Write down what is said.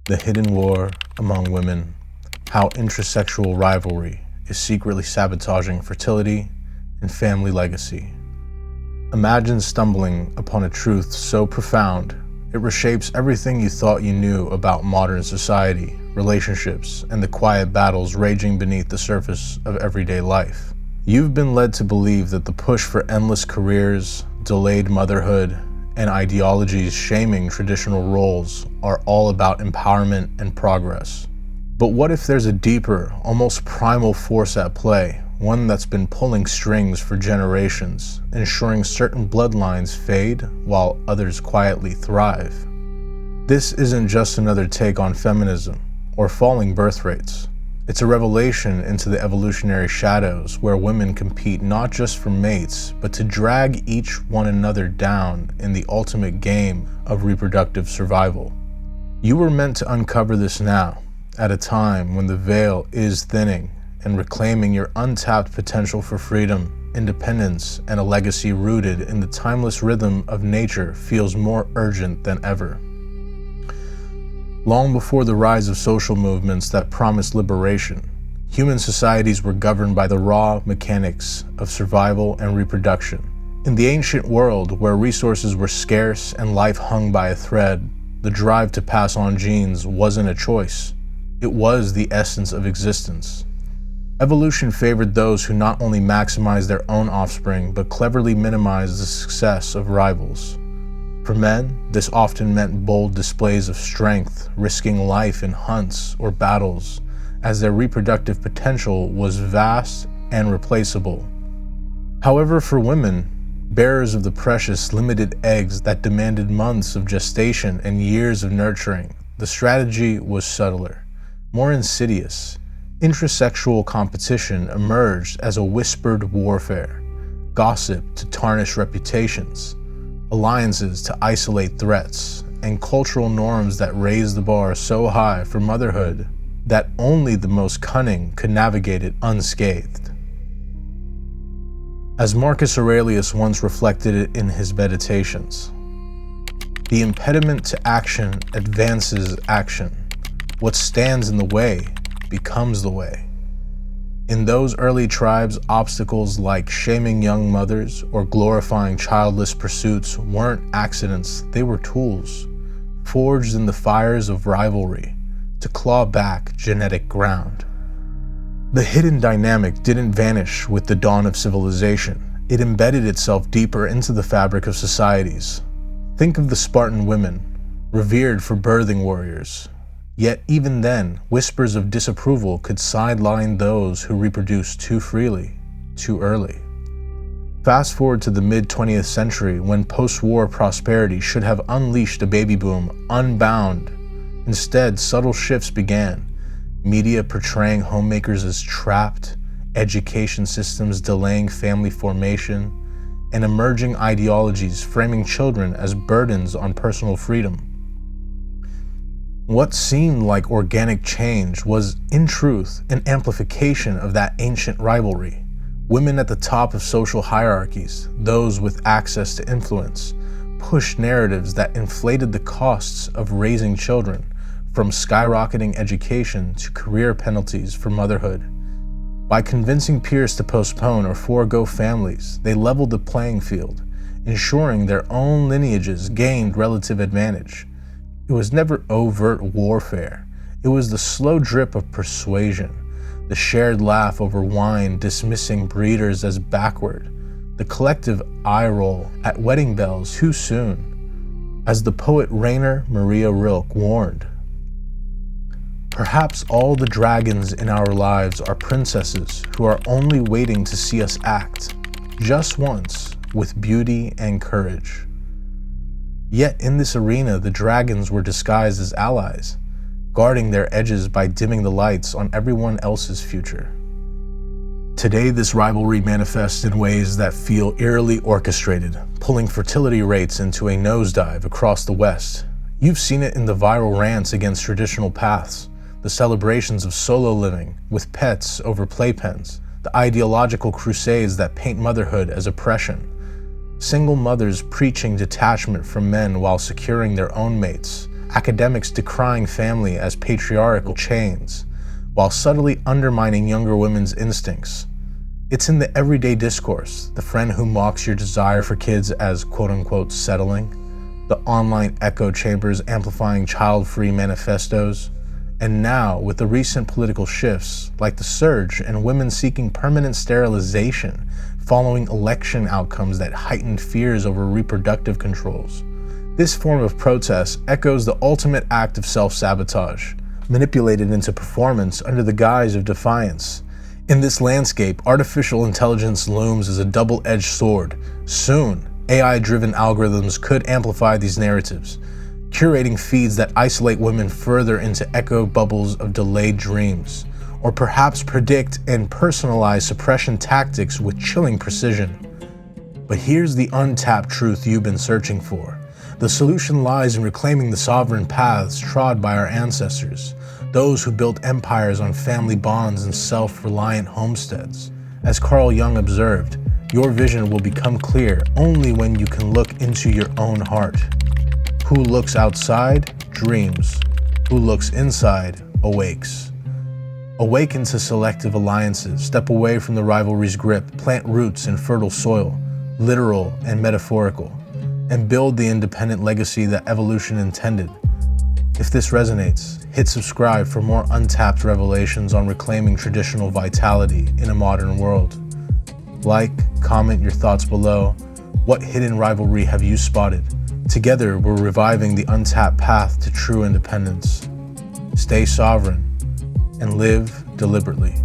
the hidden war among women, how intrasexual rivalry is secretly sabotaging fertility and family legacy. Imagine stumbling upon a truth so profound, it reshapes everything you thought you knew about modern society, relationships, and the quiet battles raging beneath the surface of everyday life. You've been led to believe that the push for endless careers, delayed motherhood, and ideologies shaming traditional roles are all about empowerment and progress. But what if there's a deeper, almost primal force at play, one that's been pulling strings for generations, ensuring certain bloodlines fade while others quietly thrive? This isn't just another take on feminism or falling birth rates. It's a revelation into the evolutionary shadows where women compete not just for mates, but to drag each one another down in the ultimate game of reproductive survival. You were meant to uncover this now, at a time when the veil is thinning, and reclaiming your untapped potential for freedom, independence, and a legacy rooted in the timeless rhythm of nature feels more urgent than ever. Long before the rise of social movements that promised liberation, human societies were governed by the raw mechanics of survival and reproduction. In the ancient world, where resources were scarce and life hung by a thread, the drive to pass on genes wasn't a choice. It was the essence of existence. Evolution favored those who not only maximized their own offspring, but cleverly minimized the success of rivals. For men, this often meant bold displays of strength, risking life in hunts or battles, as their reproductive potential was vast and replaceable. However, for women, bearers of the precious limited eggs that demanded months of gestation and years of nurturing, the strategy was subtler, more insidious. Intrasexual competition emerged as a whispered warfare, gossip to tarnish reputations, alliances to isolate threats, and cultural norms that raised the bar so high for motherhood that only the most cunning could navigate it unscathed. As Marcus Aurelius once reflected it in his Meditations, the impediment to action advances action. What stands in the way becomes the way. In those early tribes, obstacles like shaming young mothers or glorifying childless pursuits weren't accidents, they were tools, forged in the fires of rivalry to claw back genetic ground. The hidden dynamic didn't vanish with the dawn of civilization. It embedded itself deeper into the fabric of societies. Think of the Spartan women, revered for birthing warriors. Yet even then, whispers of disapproval could sideline those who reproduced too freely, too early. Fast forward to the mid-20th century, when post-war prosperity should have unleashed a baby boom unbound. Instead, subtle shifts began. Media portraying homemakers as trapped, education systems delaying family formation, and emerging ideologies framing children as burdens on personal freedom. What seemed like organic change was, in truth, an amplification of that ancient rivalry. Women at the top of social hierarchies, those with access to influence, pushed narratives that inflated the costs of raising children, from skyrocketing education to career penalties for motherhood. By convincing peers to postpone or forego families, they leveled the playing field, ensuring their own lineages gained relative advantage. It was never overt warfare. It was the slow drip of persuasion, the shared laugh over wine dismissing breeders as backward, the collective eye roll at wedding bells too soon. As the poet Rainer Maria Rilke warned, perhaps all the dragons in our lives are princesses who are only waiting to see us act, just once, with beauty and courage. Yet in this arena, the dragons were disguised as allies, guarding their edges by dimming the lights on everyone else's future. Today, this rivalry manifests in ways that feel eerily orchestrated, pulling fertility rates into a nosedive across the West. You've seen it in the viral rants against traditional paths, the celebrations of solo living with pets over playpens, the ideological crusades that paint motherhood as oppression, single mothers preaching detachment from men while securing their own mates, academics decrying family as patriarchal chains, while subtly undermining younger women's instincts. It's in the everyday discourse, the friend who mocks your desire for kids as quote-unquote settling, the online echo chambers amplifying child-free manifestos, and now, with the recent political shifts, like the surge in women seeking permanent sterilization following election outcomes that heightened fears over reproductive controls. This form of protest echoes the ultimate act of self-sabotage, manipulated into performance under the guise of defiance. In this landscape, artificial intelligence looms as a double-edged sword. Soon, AI-driven algorithms could amplify these narratives, curating feeds that isolate women further into echo bubbles of delayed dreams, or perhaps predict and personalize suppression tactics with chilling precision. But here's the untapped truth you've been searching for. The solution lies in reclaiming the sovereign paths trod by our ancestors, those who built empires on family bonds and self-reliant homesteads. As Carl Jung observed, your vision will become clear only when you can look into your own heart. Who looks outside, dreams. Who looks inside, awakes. Awaken to selective alliances, step away from the rivalry's grip, plant roots in fertile soil, literal and metaphorical, and build the independent legacy that evolution intended. If this resonates, hit subscribe for more untapped revelations on reclaiming traditional vitality in a modern world. Like, comment your thoughts below. What hidden rivalry have you spotted? Together, we're reviving the untapped path to true independence. Stay sovereign and live deliberately.